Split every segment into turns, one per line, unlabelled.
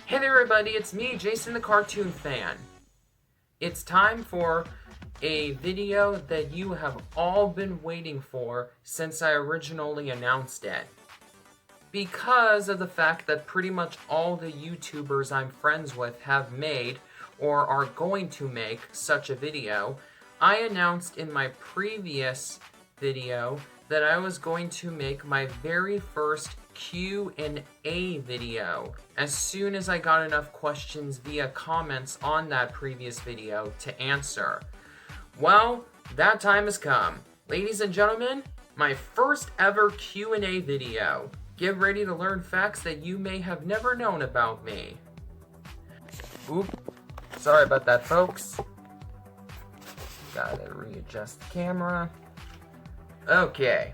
Hey there everybody, it's me, Jason the Cartoon Fan. It's time for a video that you have all been waiting for since I originally announced it. Because of the fact that pretty much all the YouTubers I'm friends with have made or are going to make such a video, I announced in my previous video that I was going to make my very first Q&A video as soon as I got enough questions via comments on that previous video to answer. Well, that time has come. Ladies and gentlemen, my first ever Q&A video. Get ready to learn facts that you may have never known about me. Oop, sorry about that, folks. Gotta readjust the camera. Okay,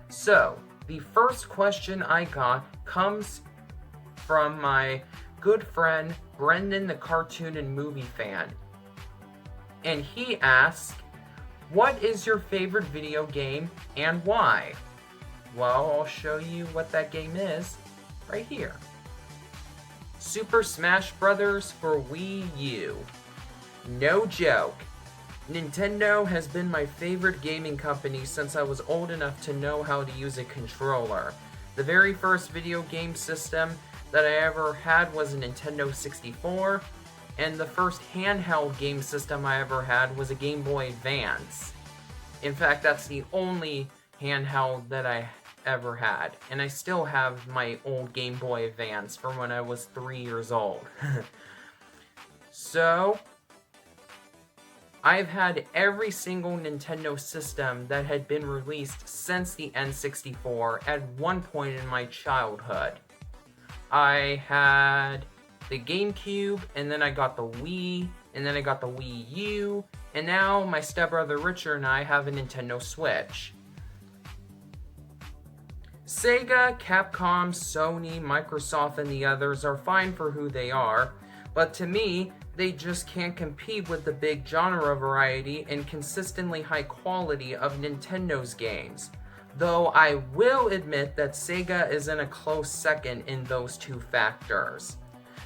so the first question I got comes from my good friend Brendan the Cartoon and Movie Fan. And he asks, what is your favorite video game and why? Well, I'll show you what that game is right here. Super Smash Bros. For Wii U. No joke. Nintendo has been my favorite gaming company since I was old enough to know how to use a controller. The very first video game system that I ever had was a Nintendo 64, and the first handheld game system I ever had was a Game Boy Advance. In fact, that's the only handheld that I ever had, and I still have my old Game Boy Advance from when I was 3 years old. So, I've had every single Nintendo system that had been released since the N64 at one point in my childhood. I had the GameCube, and then I got the Wii, and then I got the Wii U, and now my stepbrother Richard and I have a Nintendo Switch. Sega, Capcom, Sony, Microsoft, and the others are fine for who they are, but to me, they just can't compete with the big genre variety and consistently high quality of Nintendo's games. Though I will admit that Sega is in a close second in those two factors.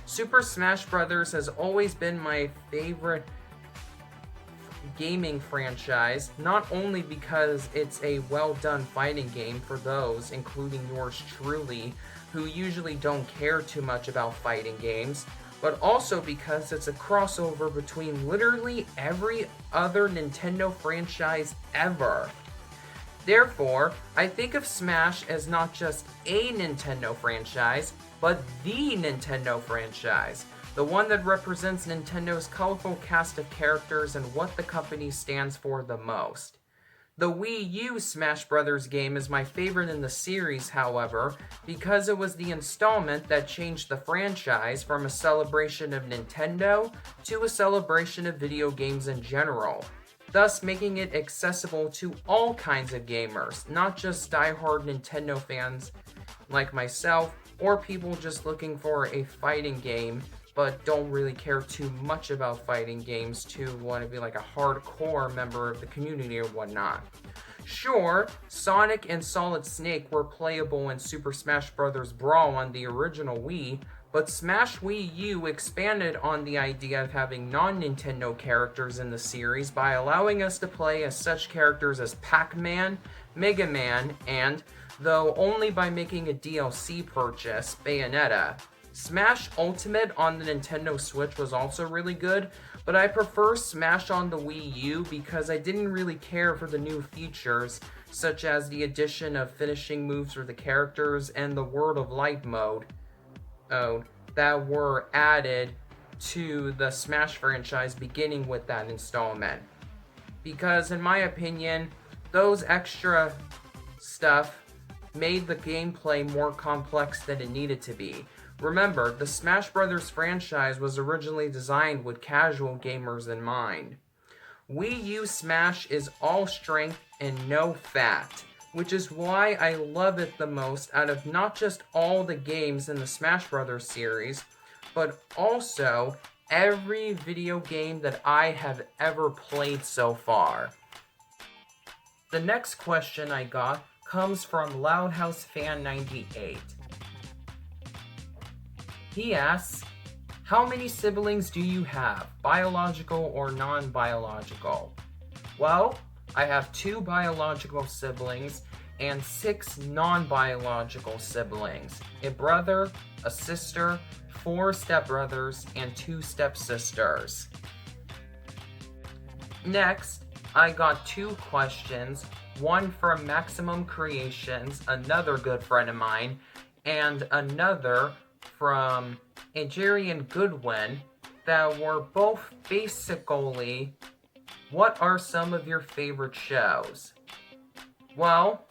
Super Smash Bros. Has always been my favorite gaming franchise, not only because it's a well-done fighting game for those, including yours truly, who usually don't care too much about fighting games, but also because it's a crossover between literally every other Nintendo franchise ever. Therefore, I think of Smash as not just a Nintendo franchise, but the Nintendo franchise, the one that represents Nintendo's colorful cast of characters and what the company stands for the most. The Wii U Smash Bros. Game is my favorite in the series, however, because it was the installment that changed the franchise from a celebration of Nintendo to a celebration of video games in general, thus making it accessible to all kinds of gamers, not just diehard Nintendo fans like myself, or people just looking for a fighting game but don't really care too much about fighting games to want to be like a hardcore member of the community or whatnot. Sure, Sonic and Solid Snake were playable in Super Smash Bros. Brawl on the original Wii, but Smash Wii U expanded on the idea of having non-Nintendo characters in the series by allowing us to play as such characters as Pac-Man, Mega Man, and, though only by making a DLC purchase, Bayonetta. Smash Ultimate on the Nintendo Switch was also really good, but I prefer Smash on the Wii U because I didn't really care for the new features, such as the addition of finishing moves for the characters and the World of Light mode that were added to the Smash franchise beginning with that installment. Because in my opinion, those extra stuff made the gameplay more complex than it needed to be. Remember, the Smash Bros. Franchise was originally designed with casual gamers in mind. Wii U Smash is all strength and no fat, which is why I love it the most out of not just all the games in the Smash Bros. Series, but also every video game that I have ever played so far. The next question I got comes from Loudhouse Fan 98. He asks, how many siblings do you have, biological or non-biological? Well, I have 2 biological siblings and 6 non-biological siblings. A brother, a sister, 4 stepbrothers, and 2 stepsisters. Next, I got 2 questions, one from Maximum Creations, another good friend of mine, and another from Adrian Goodwin, that were both basically, what are some of your favorite shows? Well,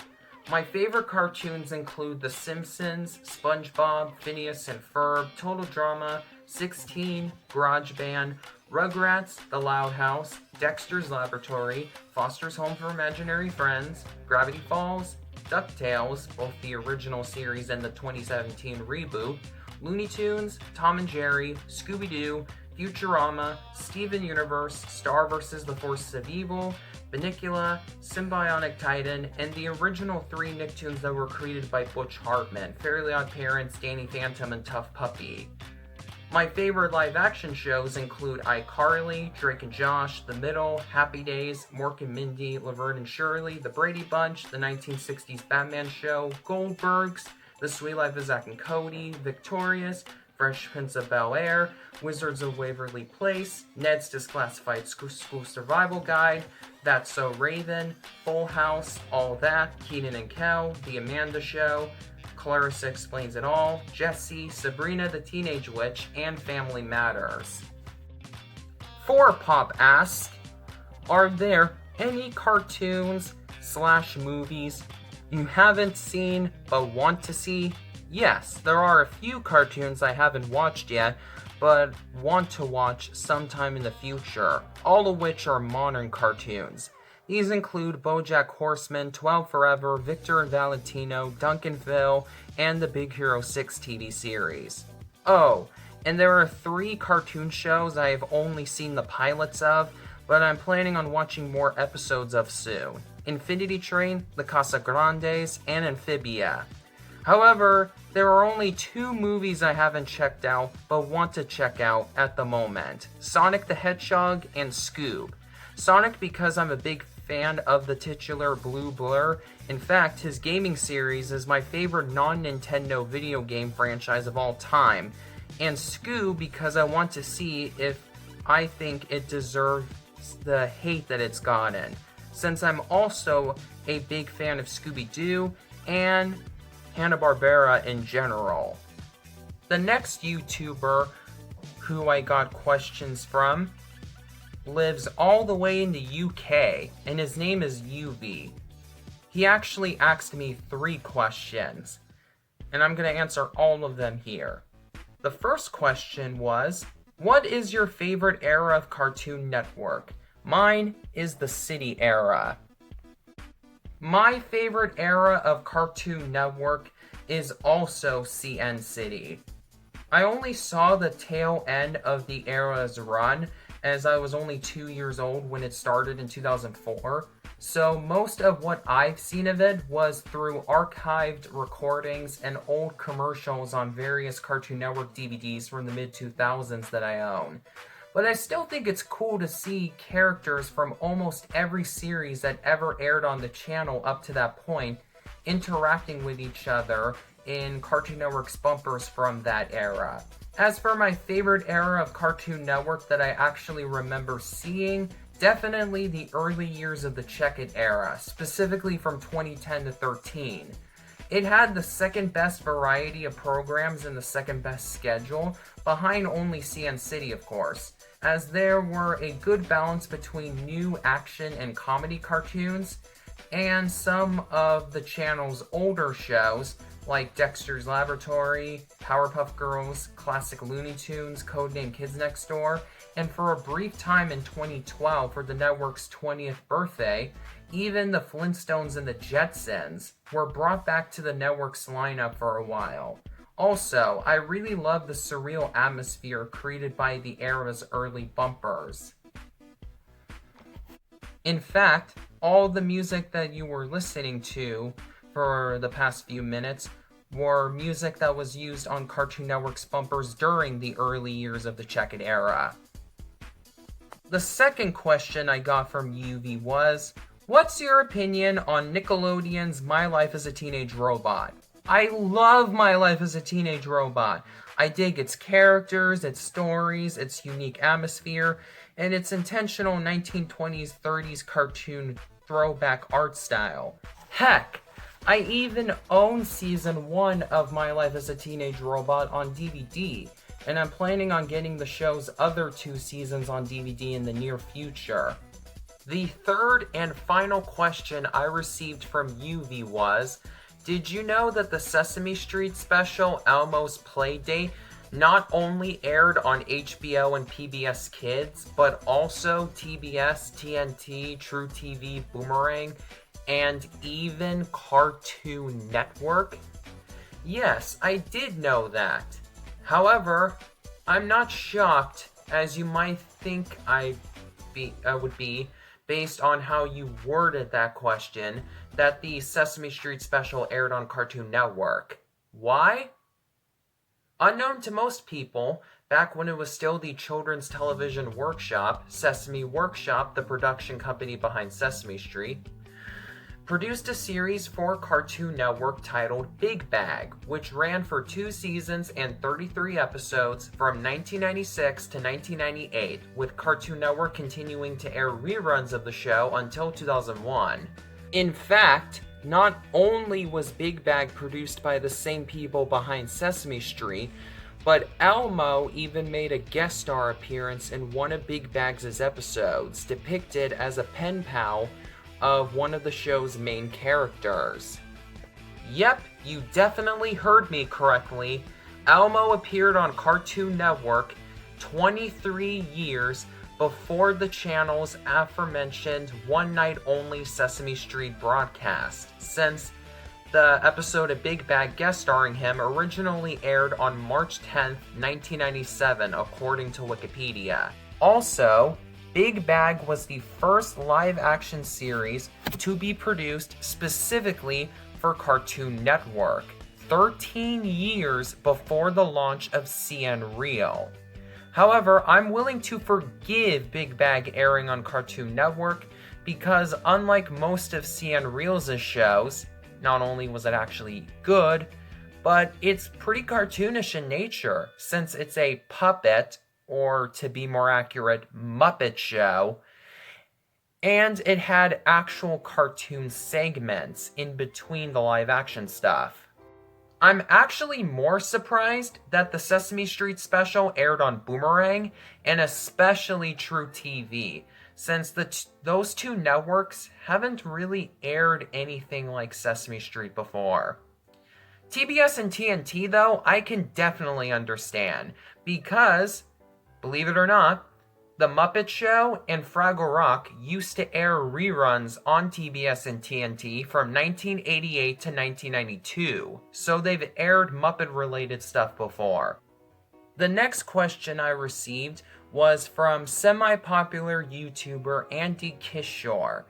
my favorite cartoons include The Simpsons, SpongeBob, Phineas and Ferb, Total Drama, 16, Garage Band, Rugrats, The Loud House, Dexter's Laboratory, Foster's Home for Imaginary Friends, Gravity Falls, DuckTales, both the original series and the 2017 reboot, Looney Tunes, Tom and Jerry, Scooby-Doo, Futurama, Steven Universe, Star vs. the Forces of Evil, Bunnicula, Symbionic Titan, and the original 3 Nicktoons that were created by Butch Hartman, Fairly Odd Parents, Danny Phantom, and Tough Puppy. My favorite live-action shows include iCarly, Drake and Josh, The Middle, Happy Days, Mork and Mindy, Laverne and Shirley, The Brady Bunch, the 1960s Batman Show, Goldbergs, The Sweet Life of Zack and Cody, Victorious, Fresh Prince of Bel-Air, Wizards of Waverly Place, Ned's Disclassified School Survival Guide, That's So Raven, Full House, All That, Kenan and Kel, The Amanda Show, Clarissa Explains It All, Jessie, Sabrina the Teenage Witch, and Family Matters. 4Pop asks, are there any cartoons/movies you haven't seen but want to see? Yes, there are a few cartoons I haven't watched yet, but want to watch sometime in the future, all of which are modern cartoons. These include BoJack Horseman, 12 Forever, Victor and Valentino, Duncanville, and the Big Hero 6 TV series. Oh, and there are 3 cartoon shows I have only seen the pilots of, but I'm planning on watching more episodes of soon. Infinity Train, The Casa Grandes, and Amphibia. However, there are only 2 movies I haven't checked out, but want to check out at the moment. Sonic the Hedgehog and Scoob. Sonic because I'm a big fan of the titular Blue Blur. In fact, his gaming series is my favorite non-Nintendo video game franchise of all time. And Scoob because I want to see if I think it deserves the hate that it's gotten, since I'm also a big fan of Scooby-Doo and Hanna-Barbera in general. The next YouTuber who I got questions from lives all the way in the UK, and his name is UV. He actually asked me 3 questions, and I'm going to answer all of them here. The first question was, what is your favorite era of Cartoon Network? Mine is the City era. My favorite era of Cartoon Network is also CN City. I only saw the tail end of the era's run, as I was only 2 years old when it started in 2004, so most of what I've seen of it was through archived recordings and old commercials on various Cartoon Network DVDs from the mid-2000s that I own. But I still think it's cool to see characters from almost every series that ever aired on the channel up to that point interacting with each other in Cartoon Network's bumpers from that era. As for my favorite era of Cartoon Network that I actually remember seeing, definitely the early years of the Check-It era, specifically from 2010 to 13. It had the second best variety of programs and the second best schedule, behind only CN City of course, as there were a good balance between new action and comedy cartoons, and some of the channel's older shows, like Dexter's Laboratory, Powerpuff Girls, classic Looney Tunes, Codename Kids Next Door, and for a brief time in 2012 for the network's 20th birthday, even the Flintstones and the Jetsons were brought back to the network's lineup for a while. Also, I really love the surreal atmosphere created by the era's early bumpers. In fact, all the music that you were listening to for the past few minutes were music that was used on Cartoon Network's bumpers during the early years of the Check It era. The second question I got from UV was, what's your opinion on Nickelodeon's My Life as a Teenage Robot? I love My Life as a Teenage Robot. I dig its characters, its stories, its unique atmosphere, and its intentional 1920s, 30s cartoon throwback art style. Heck, I even own Season 1 of My Life as a Teenage Robot on DVD, and I'm planning on getting the show's other 2 seasons on DVD in the near future. The third and final question I received from UV was, did you know that the Sesame Street special, Elmo's Playdate, not only aired on HBO and PBS Kids, but also TBS, TNT, True TV, Boomerang, and even Cartoon Network? Yes, I did know that. However, I'm not shocked, as you might think I would be, based on how you worded that question, that the Sesame Street special aired on Cartoon Network. Why? Unknown to most people, back when it was still the Children's Television Workshop, Sesame Workshop, the production company behind Sesame Street, produced a series for Cartoon Network titled Big Bag, which ran for 2 seasons and 33 episodes from 1996 to 1998, with Cartoon Network continuing to air reruns of the show until 2001. In fact, not only was Big Bag produced by the same people behind Sesame Street, but Elmo even made a guest star appearance in one of Big Bag's episodes, depicted as a pen pal of one of the show's main characters. Yep, you definitely heard me correctly. Elmo appeared on Cartoon Network 23 years before the channel's aforementioned one-night-only Sesame Street broadcast, since the episode of Big Bag guest starring him originally aired on March 10th, 1997, according to Wikipedia. Also, Big Bag was the first live-action series to be produced specifically for Cartoon Network, 13 years before the launch of CN Real. However, I'm willing to forgive Big Bag airing on Cartoon Network because unlike most of CN Real's shows, not only was it actually good, but it's pretty cartoonish in nature since it's a puppet, or to be more accurate, Muppet show, and it had actual cartoon segments in between the live action stuff. I'm actually more surprised that the Sesame Street special aired on Boomerang and especially True TV, since those 2 networks haven't really aired anything like Sesame Street before. TBS and TNT, though, I can definitely understand, because believe it or not, The Muppet Show and Fraggle Rock used to air reruns on TBS and TNT from 1988 to 1992, so they've aired Muppet-related stuff before. The next question I received was from semi-popular YouTuber Andy Kishore,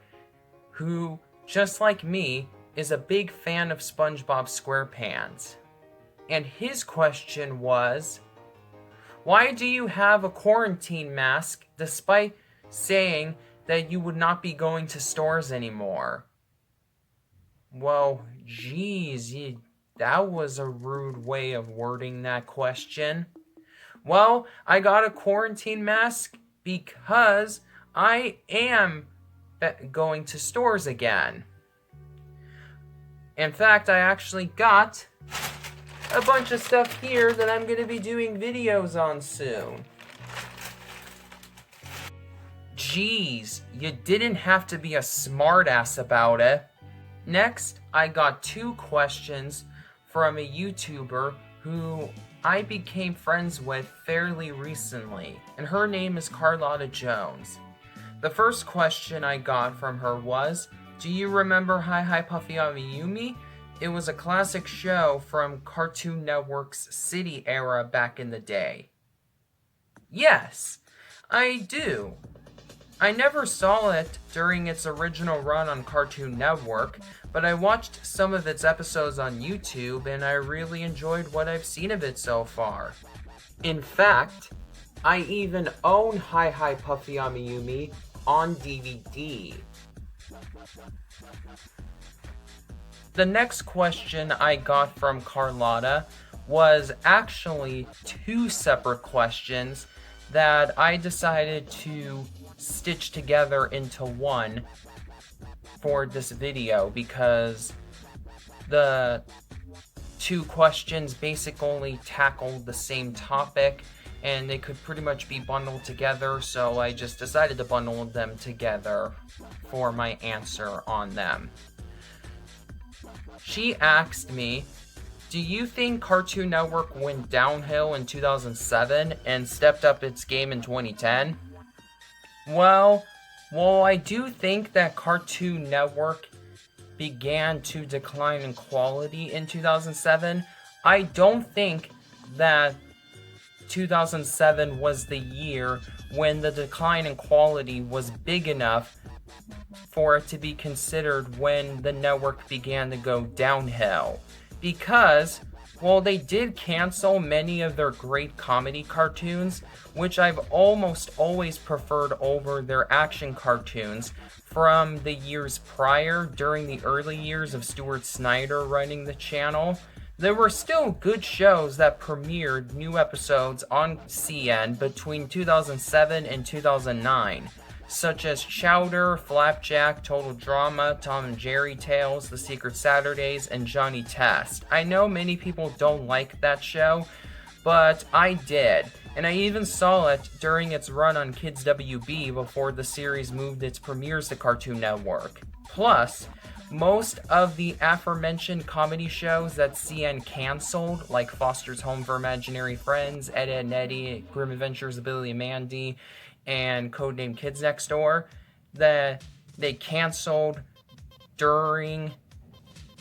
who, just like me, is a big fan of SpongeBob SquarePants. And his question was, why do you have a quarantine mask despite saying that you would not be going to stores anymore? Well, geez, that was a rude way of wording that question. Well, I got a quarantine mask because I am going to stores again. In fact, I actually got a bunch of stuff here that I'm going to be doing videos on soon. Jeez, you didn't have to be a smartass about it. Next, I got 2 questions from a YouTuber who I became friends with fairly recently, and her name is Carlotta Jones. The first question I got from her was, do you remember Hi Hi Puffy Amiyumi? It was a classic show from Cartoon Network's City era back in the day. Yes, I do. I never saw it during its original run on Cartoon Network, but I watched some of its episodes on YouTube and I really enjoyed what I've seen of it so far. In fact, I even own Hi Hi Puffy Amiyumi on DVD. The next question I got from Carlotta was actually two separate questions that I decided to stitch together into one for this video because the two questions basically tackled the same topic and they could pretty much be bundled together, so I just decided to bundle them together for my answer on them. She asked me, do you think Cartoon Network went downhill in 2007 and stepped up its game in 2010? Well, while I do think that Cartoon Network began to decline in quality in 2007, I don't think that 2007 was the year when the decline in quality was big enough for it to be considered when the network began to go downhill. Because, while they did cancel many of their great comedy cartoons, which I've almost always preferred over their action cartoons from the years prior during the early years of Stuart Snyder running the channel, there were still good shows that premiered new episodes on CN between 2007 and 2009. Such as Chowder, Flapjack, Total Drama, Tom and Jerry Tales, The Secret Saturdays, and Johnny Test. I know many people don't like that show, but I did, and I even saw it during its run on Kids WB before the series moved its premieres to Cartoon Network. Plus, most of the aforementioned comedy shows that CN canceled, like Foster's Home for Imaginary Friends, Ed, Edd n Eddy, Grim Adventures of Billy and Mandy, and Codename Kids Next Door, that they canceled during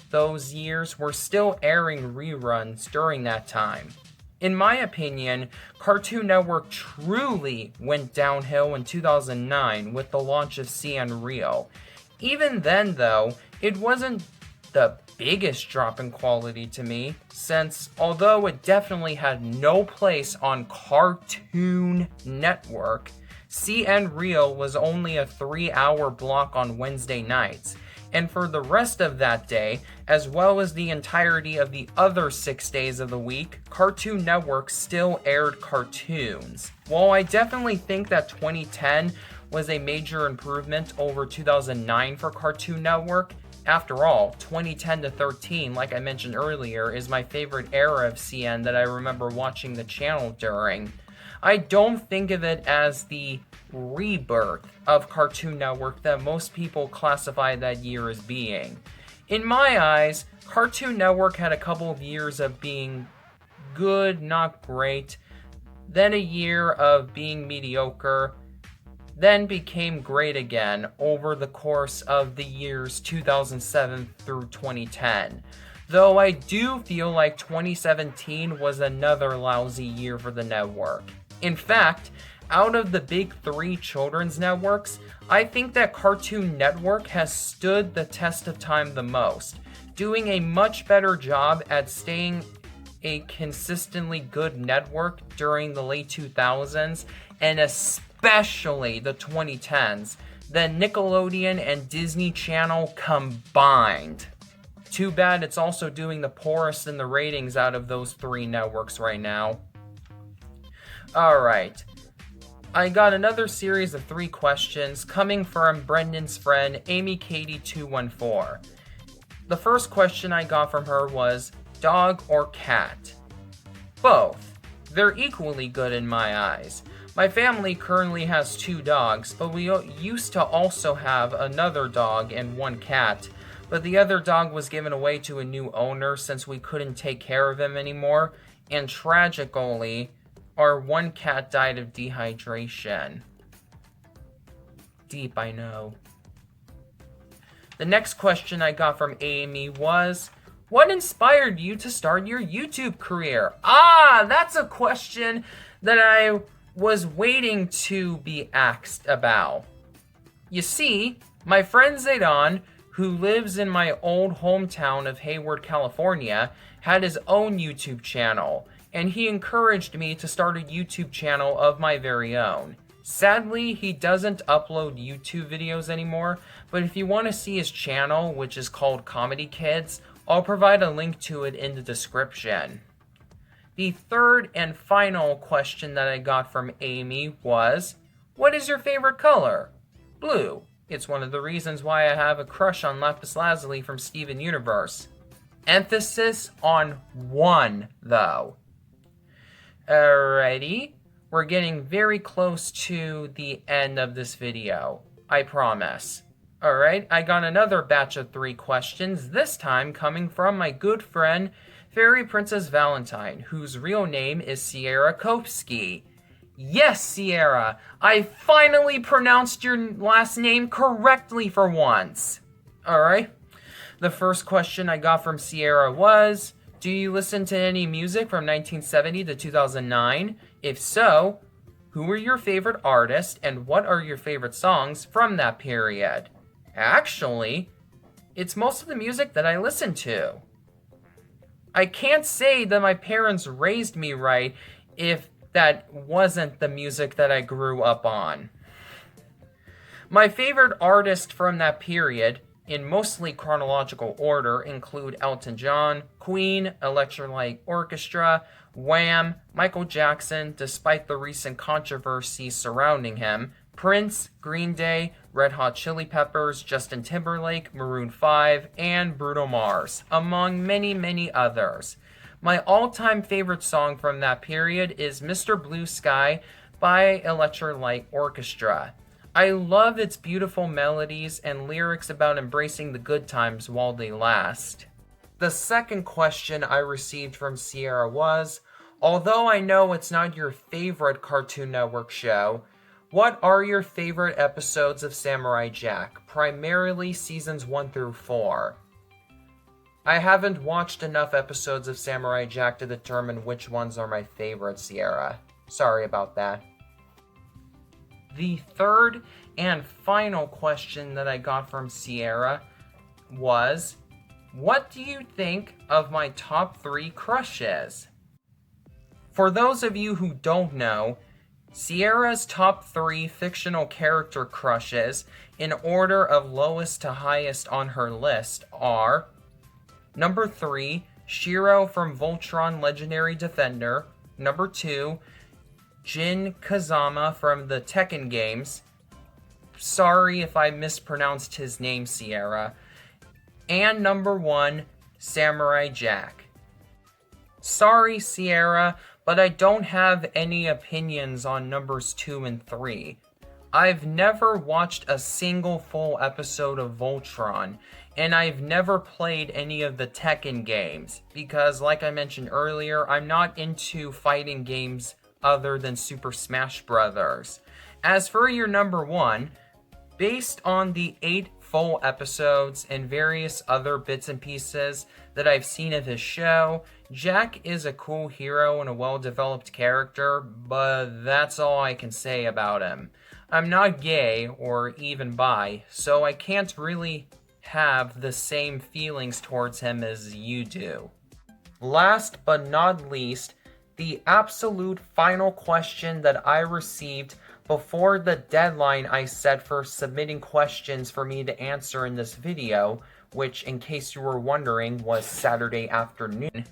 those years were still airing reruns during that time. In my opinion, Cartoon Network truly went downhill in 2009 with the launch of CN Real. Even then, though, it wasn't the biggest drop in quality to me, since although it definitely had no place on Cartoon Network, CN Real was only a 3-hour block on Wednesday nights, and for the rest of that day, as well as the entirety of the other 6 days of the week, Cartoon Network still aired cartoons. While I definitely think that 2010 was a major improvement over 2009 for Cartoon Network, after all, 2010 to 13, like I mentioned earlier, is my favorite era of CN that I remember watching the channel during. I don't think of it as the rebirth of Cartoon Network that most people classify that year as being. In my eyes, Cartoon Network had a couple of years of being good, not great, then a year of being mediocre, then became great again over the course of the years 2007 through 2010. Though I do feel like 2017 was another lousy year for the network. In fact, out of the big three children's networks, I think that Cartoon Network has stood the test of time the most, doing a much better job at staying a consistently good network during the late 2000s and especially the 2010s than Nickelodeon and Disney Channel combined. Too bad it's also doing the poorest in the ratings out of those three networks right now. Alright, I got another series of 3 questions coming from Brendan's friend AmyKatie214. The first question I got from her was, dog or cat? Both. They're equally good in my eyes. My family currently has 2 dogs, but we used to also have another dog and 1 cat, but the other dog was given away to a new owner since we couldn't take care of him anymore, and tragically, our 1 cat died of dehydration. Deep, I know. The next question I got from Amy was, what inspired you to start your YouTube career? That's a question that I was waiting to be asked about. You see, my friend Zaydan, who lives in my old hometown of Hayward, California, had his own YouTube channel, and he encouraged me to start a YouTube channel of my very own. Sadly, he doesn't upload YouTube videos anymore, but if you want to see his channel, which is called Comedy Kids, I'll provide a link to it in the description. The third and final question that I got from Amy was, what is your favorite color? Blue. It's one of the reasons why I have a crush on Lapis Lazuli from Steven Universe. Emphasis on one, though. Alrighty, we're getting very close to the end of this video, I promise. Alright, I got another batch of 3 questions, this time coming from my good friend, Fairy Princess Valentine, whose real name is Sierra Kopsky. Yes, Sierra, I finally pronounced your last name correctly for once. Alright, the first question I got from Sierra was, do you listen to any music from 1970 to 2009? If so, who were your favorite artists and what are your favorite songs from that period? Actually, it's most of the music that I listen to. I can't say that my parents raised me right if that wasn't the music that I grew up on. My favorite artists from that period, in mostly chronological order, include Elton John, Queen, Electric Light Orchestra, Wham, Michael Jackson, despite the recent controversy surrounding him, Prince, Green Day, Red Hot Chili Peppers, Justin Timberlake, Maroon 5, and Bruno Mars, among many, many others. My all-time favorite song from that period is Mr. Blue Sky by Electric Light Orchestra. I love its beautiful melodies and lyrics about embracing the good times while they last. The second question I received from Sierra was, although I know it's not your favorite Cartoon Network show, what are your favorite episodes of Samurai Jack, primarily seasons 1 through 4? I haven't watched enough episodes of Samurai Jack to determine which ones are my favorite, Sierra. Sorry about that. The third and final question that I got from Sierra was, what do you think of my top 3 crushes? For those of you who don't know, Sierra's top 3 fictional character crushes, in order of lowest to highest on her list, are number 3, Shiro from Voltron Legendary Defender, number 2, Jin Kazama from the Tekken games, sorry if I mispronounced his name, Sierra, and number 1, Samurai Jack. Sorry, Sierra, but I don't have any opinions on numbers 2 and 3. I've never watched a single full episode of Voltron, and I've never played any of the Tekken games, because like I mentioned earlier, I'm not into fighting games other than Super Smash Bros. As for your number 1, based on the 8 full episodes and various other bits and pieces that I've seen of his show, Jack is a cool hero and a well-developed character, but that's all I can say about him. I'm not gay or even bi, so I can't really have the same feelings towards him as you do. Last but not least, the absolute final question that I received before the deadline I set for submitting questions for me to answer in this video, which, in case you were wondering, was Saturday afternoon,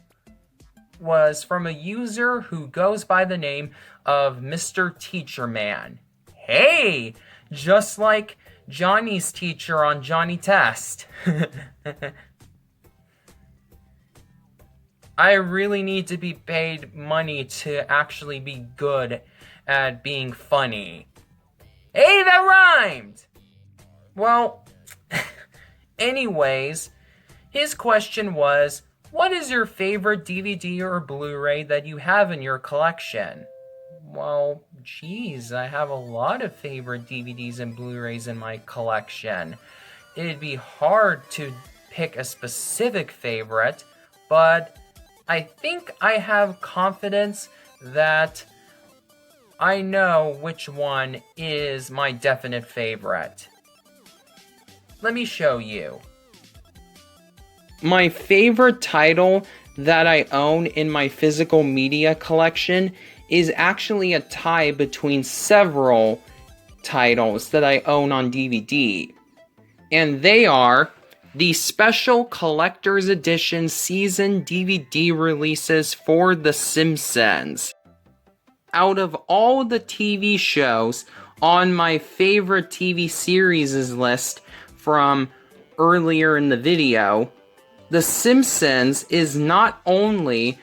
was from a user who goes by the name of Mr. Teacher Man. Hey! Just like Johnny's teacher on Johnny Test. I really need to be paid money to actually be good at being funny. Hey, that rhymed! Well, anyways, his question was, what is your favorite DVD or Blu-ray that you have in your collection? Well, geez, I have a lot of favorite DVDs and Blu-rays in my collection. It'd be hard to pick a specific favorite, but I think I have confidence that I know which one is my definite favorite. Let me show you. My favorite title that I own in my physical media collection is actually a tie between several titles that I own on DVD. And they are the special collector's edition season DVD releases for The Simpsons. Out of all the TV shows on my favorite TV series list from earlier in the video, The Simpsons is not only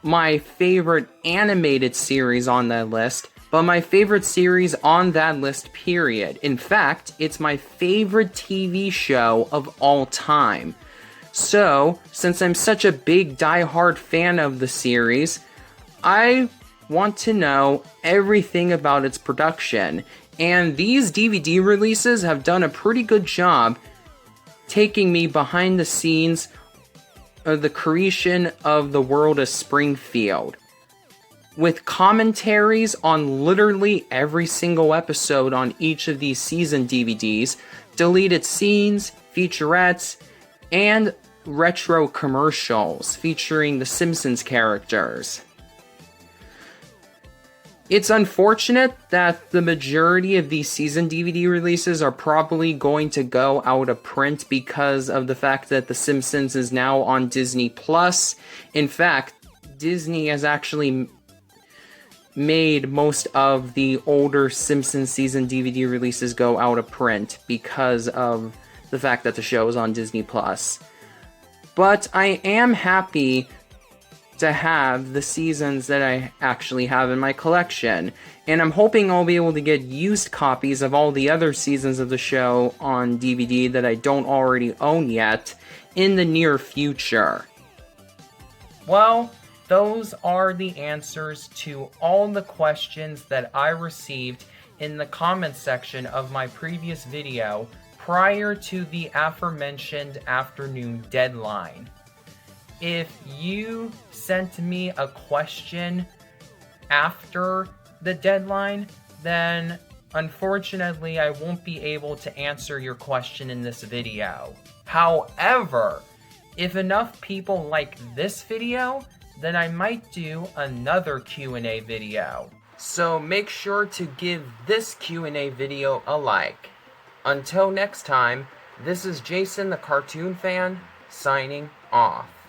my favorite animated series on that list, but my favorite series on that list, period. In fact, it's my favorite TV show of all time. So, since I'm such a big die-hard fan of the series, I want to know everything about its production. And these DVD releases have done a pretty good job taking me behind the scenes of the creation of the world of Springfield, with commentaries on literally every single episode on each of these season DVDs, deleted scenes, featurettes, and retro commercials featuring the Simpsons characters. It's unfortunate that the majority of these season DVD releases are probably going to go out of print because of the fact that The Simpsons is now on Disney+. In fact, Disney has actually made most of the older Simpsons season DVD releases go out of print because of the fact that the show is on Disney+. But I am happy to have the seasons that I actually have in my collection, and I'm hoping I'll be able to get used copies of all the other seasons of the show on DVD that I don't already own yet in the near future. Well, those are the answers to all the questions that I received in the comments section of my previous video prior to the aforementioned afternoon deadline. If you sent me a question after the deadline, then unfortunately I won't be able to answer your question in this video. However, if enough people like this video, then I might do another Q&A video. So make sure to give this Q&A video a like. Until next time, this is Jason the Cartoon Fan, signing off.